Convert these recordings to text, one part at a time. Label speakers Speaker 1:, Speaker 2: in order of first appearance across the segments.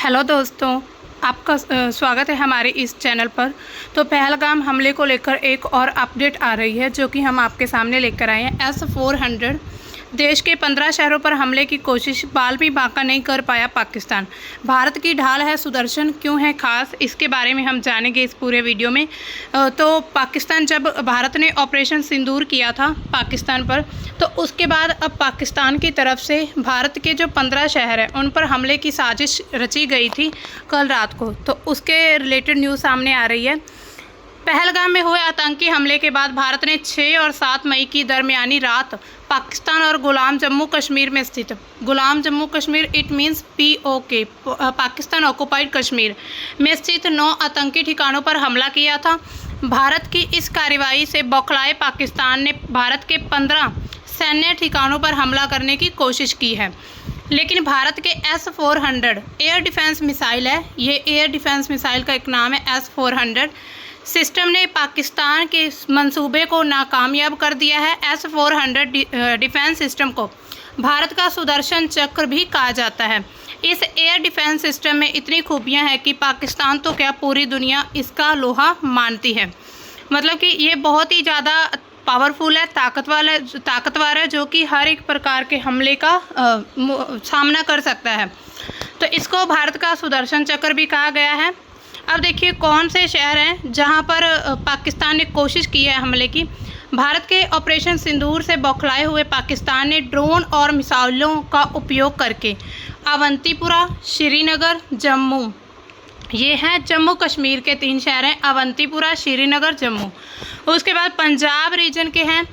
Speaker 1: Hello दोस्तों, आपका स्वागत है हमारे इस चैनल पर। तो पहलगाम हमले को लेकर एक और अपडेट आ रही है जो कि हम आपके सामने लेकर आए हैं। S-400 देश के 15 शहरों पर हमले की कोशिश, बाल भी बांका नहीं कर पाया पाकिस्तान। भारत की ढाल है सुदर्शन, क्यों है खास, इसके बारे में हम जानेंगे इस पूरे वीडियो में। तो पाकिस्तान, जब भारत ने ऑपरेशन सिंदूर किया था पाकिस्तान पर, तो उसके बाद अब पाकिस्तान की तरफ से भारत के जो 15 शहर हैं उन पर हमले की साजिश रची गई थी कल रात को। तो उसके रिलेटेड न्यूज़ सामने आ रही है। पहलगाम में हुए आतंकी हमले के बाद भारत ने 6 और 7 मई की दरमियानी रात पाकिस्तान और गुलाम जम्मू कश्मीर में स्थित गुलाम Jammu Kashmir, it means POK, Pakistan occupied Kashmir में स्थित 9 आतंकी ठिकानों पर हमला किया था। भारत की इस कार्रवाई से बौखलाए पाकिस्तान ने भारत के 15 सैन्य ठिकानों पर हमला करने की कोशिश की है, लेकिन भारत के S-400 एयर डिफेंस मिसाइल है, ये एयर डिफेंस मिसाइल का एक नाम है S-400 सिस्टम ने पाकिस्तान के मंसूबे को नाकामयाब कर दिया है। S-400 डिफेंस सिस्टम को भारत का सुदर्शन चक्र भी कहा जाता है। इस एयर डिफेंस सिस्टम में इतनी खूबियां हैं कि पाकिस्तान तो क्या, पूरी दुनिया इसका लोहा मानती है। मतलब कि ये बहुत ही ज़्यादा पावरफुल है, ताकतवर है, जो कि हर एक प्रकार के हमले का सामना कर सकता है। तो इसको भारत का सुदर्शन चक्र भी कहा गया है। अब देखिए कौन से शहर हैं जहां पर पाकिस्तान ने कोशिश की है हमले की। भारत के ऑपरेशन सिंदूर से बौखलाए हुए पाकिस्तान ने ड्रोन और मिसाइलों का उपयोग करके अवंतीपुरा, श्रीनगर, जम्मू, ये हैं जम्मू कश्मीर के 3 शहर हैं, अवंतीपुरा, श्रीनगर, जम्मू। उसके बाद पंजाब रीजन के हैं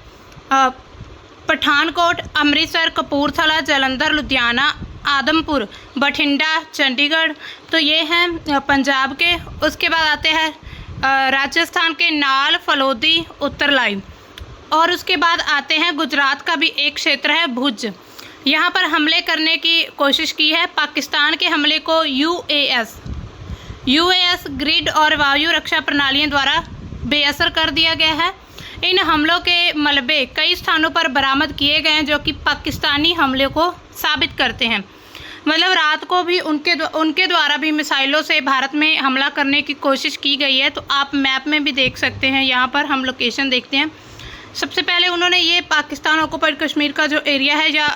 Speaker 1: पठानकोट, अमृतसर, कपूरथला, जालंधर, लुधियाना, आदमपुर, बठिंडा, चंडीगढ़। तो ये हैं पंजाब के। उसके बाद आते हैं राजस्थान के नाल, फलोदी, उत्तरलाई। और उसके बाद आते हैं गुजरात का भी एक क्षेत्र है भुज, यहाँ पर हमले करने की कोशिश की है। पाकिस्तान के हमले को UAS ग्रिड और वायु रक्षा प्रणालियों द्वारा बेअसर कर दिया गया है। इन हमलों के मलबे कई स्थानों पर बरामद किए गए हैं जो कि पाकिस्तानी हमले को साबित करते हैं। मतलब रात को भी उनके द्वारा भी मिसाइलों से भारत में हमला करने की कोशिश की गई है। तो आप मैप में भी देख सकते हैं, यहाँ पर हम लोकेशन देखते हैं। सबसे पहले उन्होंने ये पाकिस्तान ऑक्युपाइड कश्मीर का जो एरिया है, या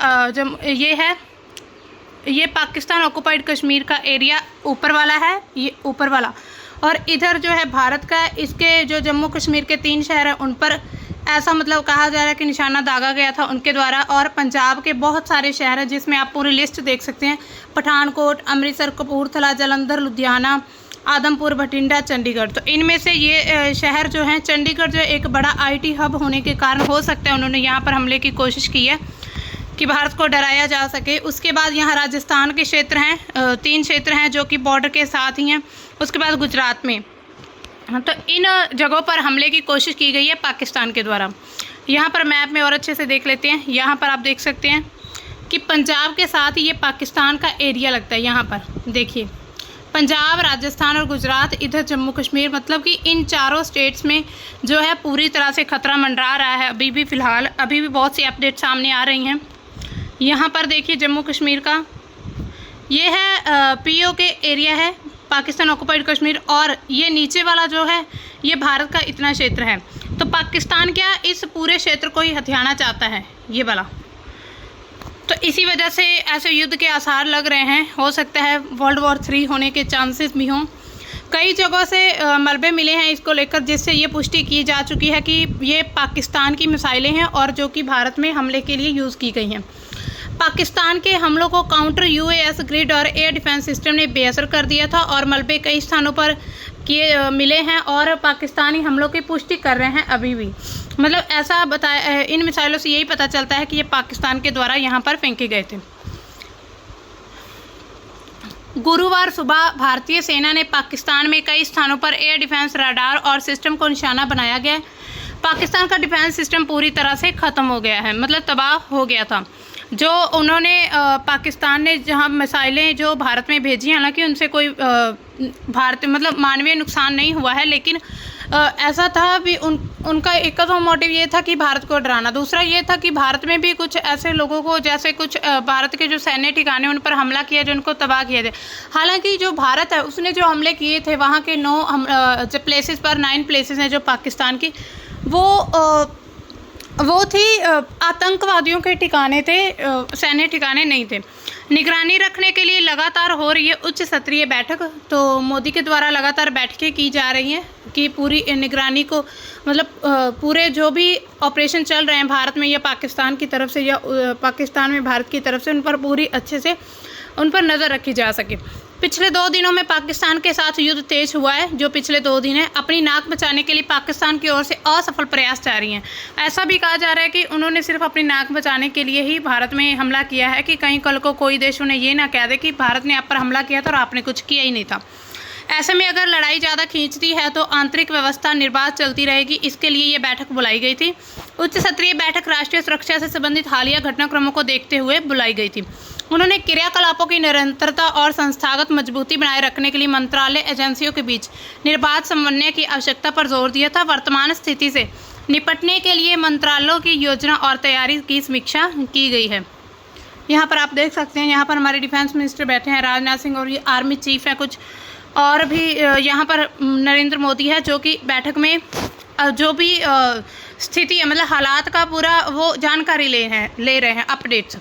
Speaker 1: ये पाकिस्तान ऑक्युपाइड कश्मीर का एरिया ऊपर वाला है, ये ऊपर वाला, और इधर जो है भारत का, इसके जो जम्मू कश्मीर के 3 शहर हैं उन पर ऐसा मतलब कहा जा रहा है कि निशाना दागा गया था उनके द्वारा। और पंजाब के बहुत सारे शहर हैं जिसमें आप पूरी लिस्ट देख सकते हैं, पठानकोट, अमृतसर, कपूरथला, जालंधर, लुधियाना, आदमपुर, बठिंडा, चंडीगढ़। तो इनमें से ये शहर जो हैं, चंडीगढ़ जो एक बड़ा IT हब होने के कारण हो सकता है उन्होंने यहाँ पर हमले की कोशिश की है कि भारत को डराया जा सके। उसके बाद यहाँ राजस्थान के क्षेत्र हैं, 3 क्षेत्र हैं जो कि बॉर्डर के साथ ही हैं। उसके बाद गुजरात में, तो इन जगहों पर हमले की कोशिश की गई है पाकिस्तान के द्वारा। यहाँ पर मैप में और अच्छे से देख लेते हैं। यहाँ पर आप देख सकते हैं कि पंजाब के साथ ही ये पाकिस्तान का एरिया लगता है। यहाँ पर देखिए पंजाब, राजस्थान और गुजरात, इधर जम्मू कश्मीर, मतलब कि इन चारों स्टेट्स में जो है पूरी तरह से खतरा मंडरा रहा है अभी भी। फ़िलहाल अभी भी बहुत सी अपडेट सामने आ रही हैं। यहाँ पर देखिए जम्मू कश्मीर का ये है POK एरिया है, पाकिस्तान ऑक्युपाइड कश्मीर, और ये नीचे वाला जो है ये भारत का इतना क्षेत्र है। तो पाकिस्तान क्या इस पूरे क्षेत्र को ही हथियाना चाहता है, ये वाला। तो इसी वजह से ऐसे युद्ध के आसार लग रहे हैं। हो सकता है World War 3 होने के चांसेस भी हों। कई जगहों से मलबे मिले हैं इसको लेकर, जिससे ये पुष्टि की जा चुकी है कि ये पाकिस्तान की मिसाइलें हैं और जो कि भारत में हमले के लिए यूज़ की गई हैं। पाकिस्तान के हमलों को काउंटर UAS ग्रिड और एयर डिफेंस सिस्टम ने बेअसर कर दिया था और मलबे कई स्थानों पर मिले हैं और पाकिस्तानी हमलों की पुष्टि कर रहे हैं अभी भी। मतलब ऐसा बताया, इन मिसाइलों से यही पता चलता है कि ये पाकिस्तान के द्वारा यहाँ पर फेंके गए थे। गुरुवार सुबह भारतीय सेना ने पाकिस्तान में कई स्थानों पर एयर डिफेंस रडार और सिस्टम को निशाना बनाया गया। पाकिस्तान का डिफेंस सिस्टम पूरी तरह से ख़त्म हो गया है, मतलब तबाह हो गया था। जो उन्होंने पाकिस्तान ने जहां मिसाइलें जो भारत में भेजी, हालांकि उनसे कोई भारत मतलब मानवीय नुकसान नहीं हुआ है, लेकिन ऐसा था भी उनका एक तो मोटिव ये था कि भारत को डराना, दूसरा ये था कि भारत में भी कुछ ऐसे लोगों को, जैसे कुछ भारत के जो सैन्य ठिकाने उन पर हमला किया, जो उनको तबाह किया जाए। हालांकि जो भारत है उसने जो हमले किए थे वहाँ के 9 प्लेसेस पर 9 प्लेसेस हैं जो पाकिस्तान की, वो थी आतंकवादियों के ठिकाने थे, सैन्य ठिकाने नहीं थे। निगरानी रखने के लिए लगातार हो रही है उच्च स्तरीय बैठक, तो मोदी के द्वारा लगातार बैठकें की जा रही हैं कि पूरी निगरानी को, मतलब पूरे जो भी ऑपरेशन चल रहे हैं भारत में या पाकिस्तान की तरफ से, या पाकिस्तान में भारत की तरफ से, उन पर पूरी अच्छे से उन पर नज़र रखी जा सके। पिछले 2 दिनों में पाकिस्तान के साथ युद्ध तेज हुआ है, जो पिछले 2 दिन है। अपनी नाक बचाने के लिए पाकिस्तान की ओर से असफल प्रयास जारी हैं। ऐसा भी कहा जा रहा है कि उन्होंने सिर्फ अपनी नाक बचाने के लिए ही भारत में हमला किया है, कि कहीं कल को कोई देश उन्हें ये ना कह दे कि भारत ने आप पर हमला किया था और आपने कुछ किया ही नहीं था। ऐसे में अगर लड़ाई ज़्यादा खींचती है तो आंतरिक व्यवस्था निर्बाध चलती रहेगी, इसके लिए ये बैठक बुलाई गई थी। उच्च स्तरीय बैठक राष्ट्रीय सुरक्षा से संबंधित हालिया घटनाक्रमों को देखते हुए बुलाई गई थी। उन्होंने क्रियाकलापों की निरंतरता और संस्थागत मजबूती बनाए रखने के लिए मंत्रालय एजेंसियों के बीच निर्बाध समन्वय की आवश्यकता पर जोर दिया था। वर्तमान स्थिति से निपटने के लिए मंत्रालयों की योजना और तैयारी की समीक्षा की गई है। यहाँ पर आप देख सकते हैं, यहाँ पर हमारे डिफेंस मिनिस्टर बैठे हैं राजनाथ सिंह, और ये आर्मी चीफ है कुछ, और भी यहाँ पर नरेंद्र मोदी है, जो कि बैठक में जो भी स्थिति है, मतलब हालात का पूरा वो जानकारी ले रहे हैं अपडेट्स।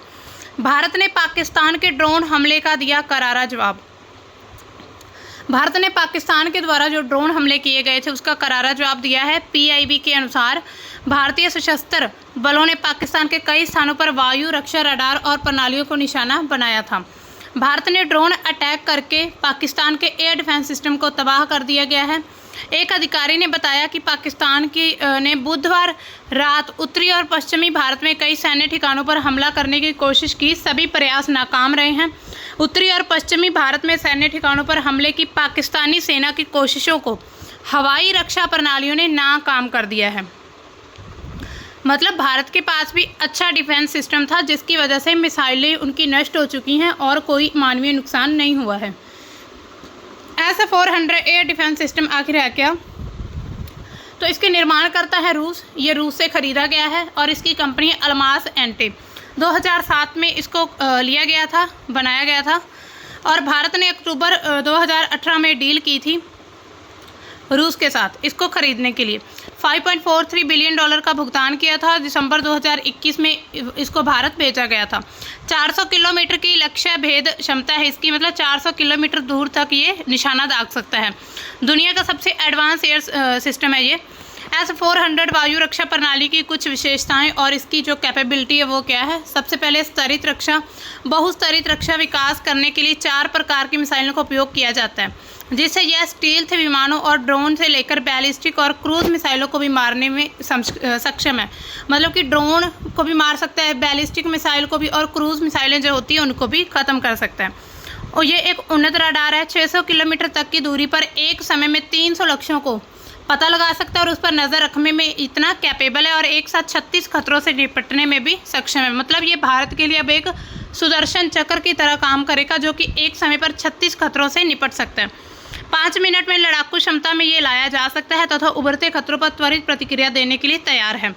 Speaker 1: भारत ने पाकिस्तान के ड्रोन हमले का दिया करारा जवाब। भारत ने पाकिस्तान के द्वारा जो ड्रोन हमले किए गए थे उसका करारा जवाब दिया है। PIB के अनुसार भारतीय सशस्त्र बलों ने पाकिस्तान के कई स्थानों पर वायु रक्षा रडार और प्रणालियों को निशाना बनाया था। भारत ने ड्रोन अटैक करके पाकिस्तान के एयर डिफेंस सिस्टम को तबाह कर दिया गया है। एक अधिकारी ने बताया कि पाकिस्तान ने बुधवार रात उत्तरी और पश्चिमी भारत में कई सैन्य ठिकानों पर हमला करने की कोशिश की, सभी प्रयास नाकाम रहे हैं। उत्तरी और पश्चिमी भारत में सैन्य ठिकानों पर हमले की पाकिस्तानी सेना की कोशिशों को हवाई रक्षा प्रणालियों ने नाकाम कर दिया है। मतलब भारत के पास भी अच्छा डिफेंस सिस्टम था, जिसकी वजह से मिसाइलें उनकी नष्ट हो चुकी हैं और कोई मानवीय नुकसान नहीं हुआ है। S-400 एयर डिफेंस सिस्टम आखिर है क्या? तो इसके निर्माण करता है रूस। ये रूस से ख़रीदा गया है और इसकी कंपनी अल्मास एंटे। 2007 में इसको लिया गया था, बनाया गया था, और भारत ने अक्टूबर 2018 में डील की थी रूस के साथ इसको खरीदने के लिए। $5.43 बिलियन का भुगतान किया था। दिसंबर 2021 में इसको भारत भेजा गया था। 400 किलोमीटर की लक्ष्य भेद क्षमता है इसकी, मतलब 400 किलोमीटर दूर तक ये निशाना दाग सकता है। दुनिया का सबसे एडवांस एयर सिस्टम है ये। S-400 वायु रक्षा प्रणाली की कुछ विशेषताएं और इसकी जो कैपेबिलिटी है वो क्या है? सबसे पहले स्तरित रक्षा, बहुस्तरित रक्षा विकास करने के लिए 4 प्रकार की मिसाइलों का उपयोग किया जाता है, जिससे यह स्टील्थ विमानों और ड्रोन से लेकर बैलिस्टिक और क्रूज मिसाइलों को भी मारने में सक्षम है। मतलब कि ड्रोन को भी मार सकता है, बैलिस्टिक मिसाइल को भी, और क्रूज मिसाइलें जो होती हैं उनको भी ख़त्म कर सकता है। और ये एक उन्नत रडार है। 600 किलोमीटर तक की दूरी पर एक समय में 300 लक्ष्यों को पता लगा सकता है और उस पर नज़र रखने में इतना कैपेबल है, और एक साथ 36 खतरों से निपटने में भी सक्षम है। मतलब ये भारत के लिए अब एक सुदर्शन चक्र की तरह काम करेगा, जो कि एक समय पर 36 खतरों से निपट सकता है। 5 मिनट में लड़ाकू क्षमता में ये लाया जा सकता है तथा उभरते खतरों पर त्वरित प्रतिक्रिया देने के लिए तैयार है।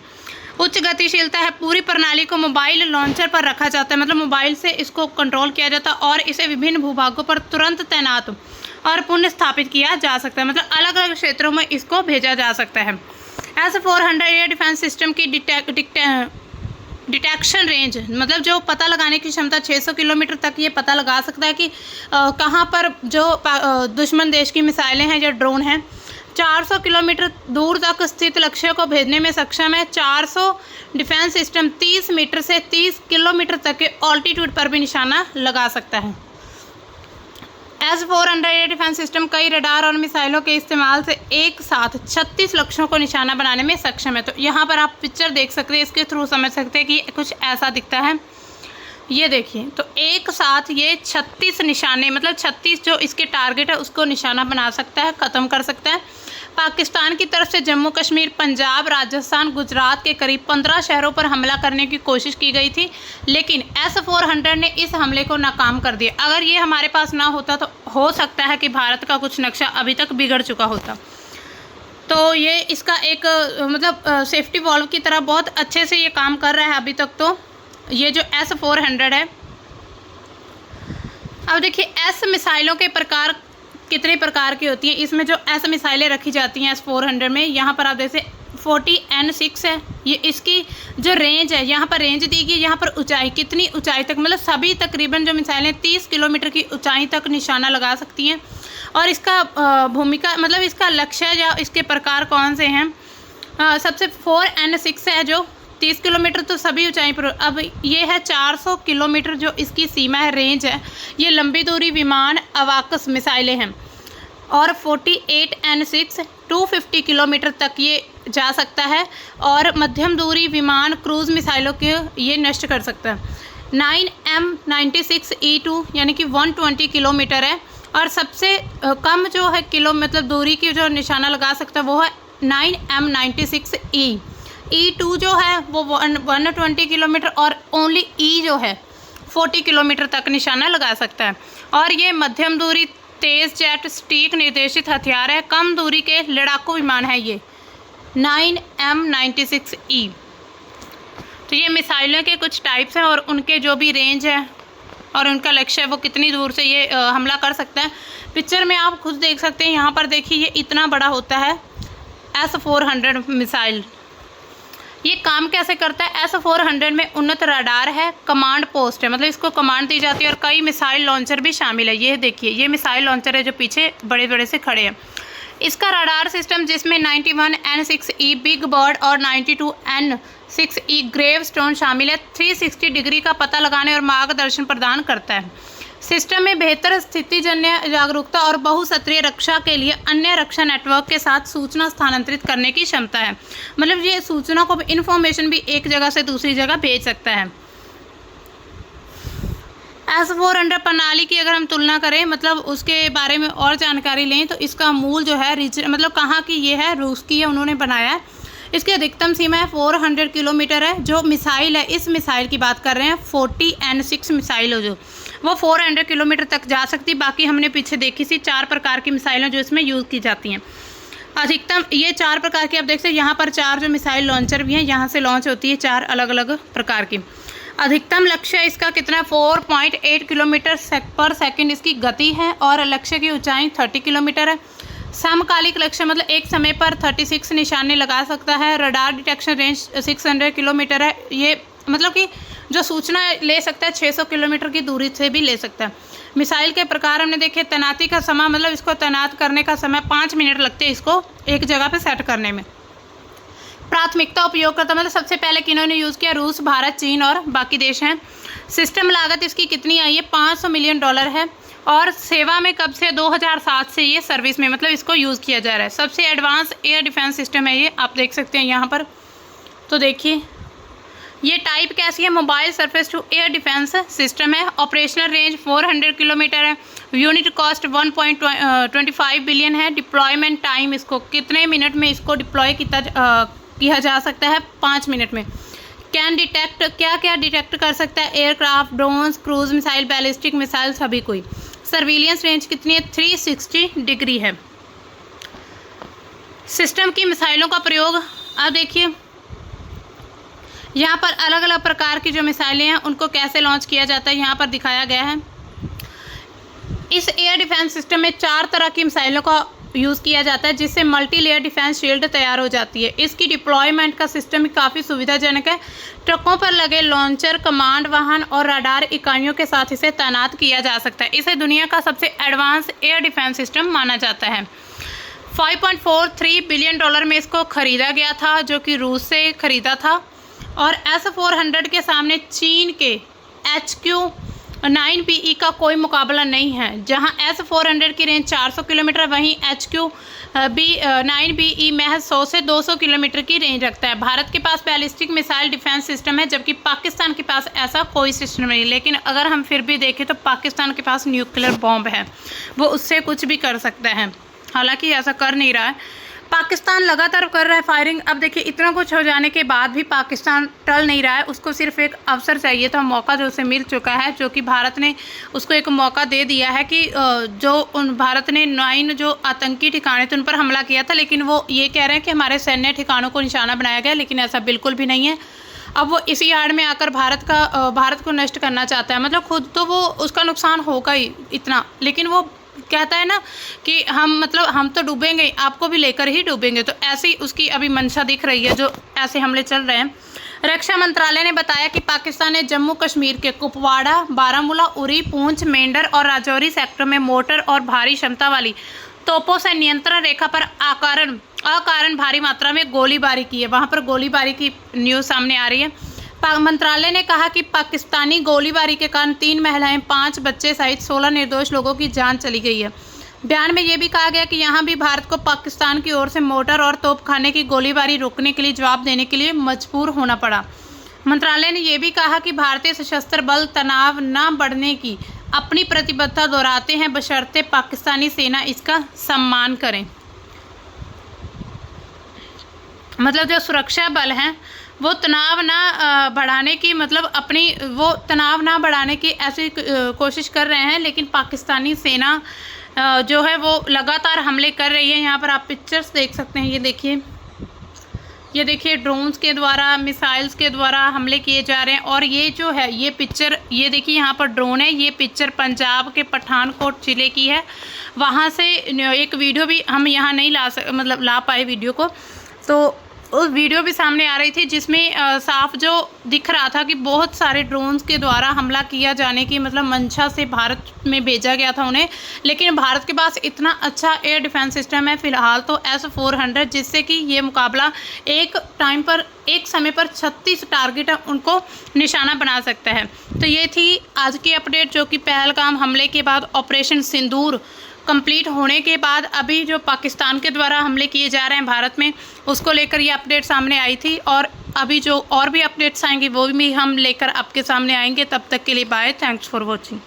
Speaker 1: उच्च गतिशीलता है। पूरी प्रणाली को मोबाइल लॉन्चर पर रखा जाता है, मतलब मोबाइल से इसको कंट्रोल किया जाता है और इसे विभिन्न भूभागों पर तुरंत तैनात और पुनः स्थापित किया जा सकता है। मतलब अलग अलग क्षेत्रों में इसको भेजा जा सकता है। S-400 एयर डिफेंस सिस्टम की डिटेक्शन रेंज, मतलब जो पता लगाने की क्षमता 600 किलोमीटर तक ये पता लगा सकता है कि कहाँ पर जो दुश्मन देश की मिसाइलें हैं या ड्रोन हैं। 400 किलोमीटर दूर तक स्थित लक्ष्य को भेजने में सक्षम है। 400 डिफेंस सिस्टम 30 मीटर से 30 किलोमीटर तक के ऑल्टीट्यूड पर भी निशाना लगा सकता है। S-400 एयर डिफेंस सिस्टम कई रडार और मिसाइलों के इस्तेमाल से एक साथ 36 लक्ष्यों को निशाना बनाने में सक्षम है। तो यहाँ पर आप पिक्चर देख सकते हैं, इसके थ्रू समझ सकते हैं कि कुछ ऐसा दिखता है। ये देखिए, तो एक साथ ये 36 निशाने, मतलब 36 जो इसके टारगेट है उसको निशाना बना सकता है, ख़त्म कर सकता है। पाकिस्तान की तरफ से जम्मू कश्मीर, पंजाब, राजस्थान, गुजरात के करीब 15 शहरों पर हमला करने की कोशिश की गई थी, लेकिन S-400 ने इस हमले को नाकाम कर दिया। अगर ये हमारे पास ना होता तो हो सकता है कि भारत का कुछ नक्शा अभी तक बिगड़ चुका होता। तो ये इसका एक मतलब सेफ्टी वॉल्व की तरह बहुत अच्छे से ये काम कर रहा है अभी तक। तो ये जो S-400 है, अब देखिए S मिसाइलों के प्रकार कितने प्रकार की होती हैं। इसमें जो S मिसाइलें रखी जाती हैं S-400 में, यहाँ पर आप जैसे 40N6 है, ये इसकी जो रेंज है, यहाँ पर रेंज दी गई, यहाँ पर ऊंचाई कितनी ऊंचाई तक, मतलब सभी तकरीबन जो मिसाइलें 30 किलोमीटर की ऊंचाई तक निशाना लगा सकती हैं। और इसका भूमिका मतलब इसका लक्ष्य या इसके प्रकार कौन से हैं। सबसे 4N6 है जो 30 किलोमीटर तो सभी ऊंचाई पर। अब ये है 400 किलोमीटर जो इसकी सीमा है, रेंज है। ये लंबी दूरी विमान अवाकस मिसाइलें हैं। और 48N6 250 किलोमीटर तक ये जा सकता है और मध्यम दूरी विमान क्रूज़ मिसाइलों के ये नष्ट कर सकता है। 9M96E2 यानी कि 120 किलोमीटर है। और सबसे कम जो है किलो मतलब दूरी की जो निशाना लगा सकता है वो है 9M96E। E2 जो है वो 120 किलोमीटर और ओनली E जो है 40 किलोमीटर तक निशाना लगा सकता है। और ये मध्यम दूरी तेज़ जेट स्टीक निर्देशित हथियार है। कम दूरी के लड़ाकू विमान है ये 9M96E। तो ये मिसाइलों के कुछ टाइप्स हैं और उनके जो भी रेंज है और उनका लक्ष्य है वो कितनी दूर से ये हमला कर सकता है। पिक्चर में आप खुद देख सकते हैं, यहाँ पर देखिए ये इतना बड़ा होता है S-400 मिसाइल। ये काम कैसे करता है। S-400 में उन्नत रडार है, कमांड पोस्ट है, मतलब इसको कमांड दी जाती है और कई मिसाइल लॉन्चर भी शामिल है। ये देखिए ये मिसाइल लॉन्चर है जो पीछे बड़े बड़े से खड़े हैं। इसका रडार सिस्टम जिसमें 91N6E बिग बर्ड और 92N6E ग्रेव स्टोन शामिल है 360 डिग्री का पता लगाने और मार्गदर्शन प्रदान करता है। सिस्टम में बेहतर स्थितिजन्य जागरूकता और बहुसत्रीय रक्षा के लिए अन्य रक्षा नेटवर्क के साथ सूचना स्थानांतरित करने की क्षमता है। मतलब ये सूचना को इन्फॉर्मेशन भी एक जगह से दूसरी जगह भेज सकता है। S-400 प्रणाली की अगर हम तुलना करें, मतलब उसके बारे में और जानकारी लें, तो इसका मूल जो है मतलब कहाँ की ये है, रूस की है, उन्होंने बनाया है। इसकी अधिकतम सीमा है 400 किलोमीटर है। जो मिसाइल है, इस मिसाइल की बात कर रहे हैं 40N6 मिसाइल हो जो वो 400 किलोमीटर तक जा सकती। बाकी हमने पीछे देखी थी 4 प्रकार की मिसाइलें जो इसमें यूज़ की जाती हैं। अधिकतम ये 4 प्रकार की आप देख सकते हैं, यहाँ पर 4 जो मिसाइल लॉन्चर भी हैं, यहाँ से लॉन्च होती है 4 अलग अलग प्रकार की। अधिकतम लक्ष्य इसका कितना 4.8 किलोमीटर पर सेकंड इसकी गति है और लक्ष्य की ऊंचाई 30 किलोमीटर है। समकालिक लक्ष्य मतलब एक समय पर 36 निशाने लगा सकता है। रडार डिटेक्शन रेंज 600 किलोमीटर है। ये मतलब कि जो सूचना ले सकता है 600 किलोमीटर की दूरी से भी ले सकता है। मिसाइल के प्रकार हमने देखे। तैनाती का समय मतलब इसको तैनात करने का समय 5 मिनट लगते हैं इसको एक जगह पे सेट करने में। प्राथमिकता उपयोगकर्ता मतलब सबसे पहले किन्होंने यूज़ किया, रूस, भारत, चीन और बाकी देश हैं। सिस्टम लागत इसकी कितनी आई है, $500 मिलियन है। और सेवा में कब से 2007 से ये सर्विस में मतलब इसको यूज़ किया जा रहा है। सबसे एडवांस एयर डिफेंस सिस्टम है ये, आप देख सकते हैं यहाँ पर। तो देखिए ये टाइप कैसी है, mobile surface to air defence system है। ऑपरेशनल रेंज 400 किलोमीटर है। यूनिट कॉस्ट 1.25 बिलियन है। डिप्लॉयमेंट टाइम इसको कितने मिनट में इसको डिप्लॉय किया जा सकता है, 5 मिनट में। कैन डिटेक्ट क्या क्या डिटेक्ट कर सकता है, aircraft, drones, cruise missile, ballistic missile, सभी कोई। सर्विलियंस रेंज कितनी है, 360 डिग्री है। सिस्टम की मिसाइलों का प्रयोग अब देखिए यहाँ पर अलग अलग प्रकार की जो मिसाइलें हैं उनको कैसे लॉन्च किया जाता है यहाँ पर दिखाया गया है। इस एयर डिफेंस सिस्टम में 4 तरह की मिसाइलों का यूज़ किया जाता है जिससे मल्टी लेयर डिफेंस शील्ड तैयार हो जाती है। इसकी डिप्लॉयमेंट का सिस्टम काफ़ी सुविधाजनक है। ट्रकों पर लगे लॉन्चर, कमांड वाहन और रडार इकाइयों के साथ इसे तैनात किया जा सकता है। इसे दुनिया का सबसे एडवांस एयर डिफेंस सिस्टम माना जाता है। $5.43 बिलियन में इसको खरीदा गया था जो कि रूस से खरीदा था। और S-400 के सामने चीन के HQ-9BE का कोई मुकाबला नहीं है। जहां S-400 की रेंज 400 किलोमीटर, वहीं HQ-9BE महज 100 से 200 किलोमीटर की रेंज रखता है। भारत के पास बैलिस्टिक मिसाइल डिफेंस सिस्टम है जबकि पाकिस्तान के पास ऐसा कोई सिस्टम नहीं। लेकिन अगर हम फिर भी देखें तो पाकिस्तान के पास न्यूक्लियर बॉम्ब है, वो उससे कुछ भी कर सकता है, हालांकि ऐसा कर नहीं रहा है। पाकिस्तान लगातार कर रहा है फायरिंग। अब देखिए इतना कुछ हो जाने के बाद भी पाकिस्तान टल नहीं रहा है, उसको सिर्फ एक अवसर चाहिए था, मौका जो उसे मिल चुका है, जो कि भारत ने उसको एक मौका दे दिया है कि भारत ने 9 जो आतंकी ठिकाने थे उन पर हमला किया था, लेकिन वो ये कह रहे हैं कि हमारे सैन्य ठिकानों को निशाना बनाया गया, लेकिन ऐसा बिल्कुल भी नहीं है। अब वो इसी आड़ में आकर भारत को नष्ट करना चाहता है। मतलब खुद तो वो उसका नुकसान होगा ही इतना, लेकिन वो कहता है ना कि हम तो डूबेंगे, आपको भी लेकर ही डूबेंगे। तो ऐसी उसकी अभी मंशा दिख रही है जो ऐसे हमले चल रहे हैं। रक्षा मंत्रालय ने बताया कि पाकिस्तान ने जम्मू कश्मीर के कुपवाड़ा, बारामूला, उरी, पूंछ, मेंढर और राजौरी सेक्टर में मोटर और भारी क्षमता वाली तोपों से नियंत्रण रेखा पर अकारण भारी मात्रा में गोलीबारी की है। वहां पर गोलीबारी की न्यूज़ सामने आ रही है। मंत्रालय ने कहा कि पाकिस्तानी गोलीबारी के कारण 3 महिलाएं, 5 बच्चे सहित 16 निर्दोष लोगों की जान चली गई है। बयान में यह भी कहा गया कि यहां भी भारत को पाकिस्तान की ओर से मोटर और तोपखाने की गोलीबारी रोकने के लिए जवाब देने के लिए मजबूर होना पड़ा। मंत्रालय ने यह भी कहा कि भारतीय सशस्त्र बल तनाव न बढ़ने की अपनी प्रतिबद्धता दोहराते हैं, बशर्ते पाकिस्तानी सेना इसका सम्मान करें। मतलब जो सुरक्षा बल हैं वो तनाव ना बढ़ाने की, मतलब अपनी वो तनाव ना बढ़ाने की ऐसी कोशिश कर रहे हैं, लेकिन पाकिस्तानी सेना जो है वो लगातार हमले कर रही है। यहाँ पर आप पिक्चर्स देख सकते हैं, ये देखिए ड्रोन्स के द्वारा, मिसाइल्स के द्वारा हमले किए जा रहे हैं। और ये जो है ये पिक्चर, ये देखिए यहाँ पर ड्रोन है, ये पिक्चर पंजाब के पठानकोट जिले की है। वहाँ से एक वीडियो भी हम यहाँ नहीं ला पाए वीडियो को, तो उस वीडियो भी सामने आ रही थी जिसमें साफ जो दिख रहा था कि बहुत सारे ड्रोन्स के द्वारा हमला किया जाने की मतलब मंशा से भारत में भेजा गया था उन्हें। लेकिन भारत के पास इतना अच्छा एयर डिफेंस सिस्टम है फिलहाल तो S-400, जिससे कि ये मुकाबला एक समय पर 36 टारगेट उनको निशाना बना सकता है। तो ये थी आज की अपडेट, जो कि पहलगाम हमले के बाद ऑपरेशन सिंदूर कंप्लीट होने के बाद अभी जो पाकिस्तान के द्वारा हमले किए जा रहे हैं भारत में, उसको लेकर ये अपडेट सामने आई थी। और अभी जो और भी अपडेट्स आएंगे वो भी हम लेकर आपके सामने आएंगे। तब तक के लिए बाय, थैंक्स फॉर वॉचिंग।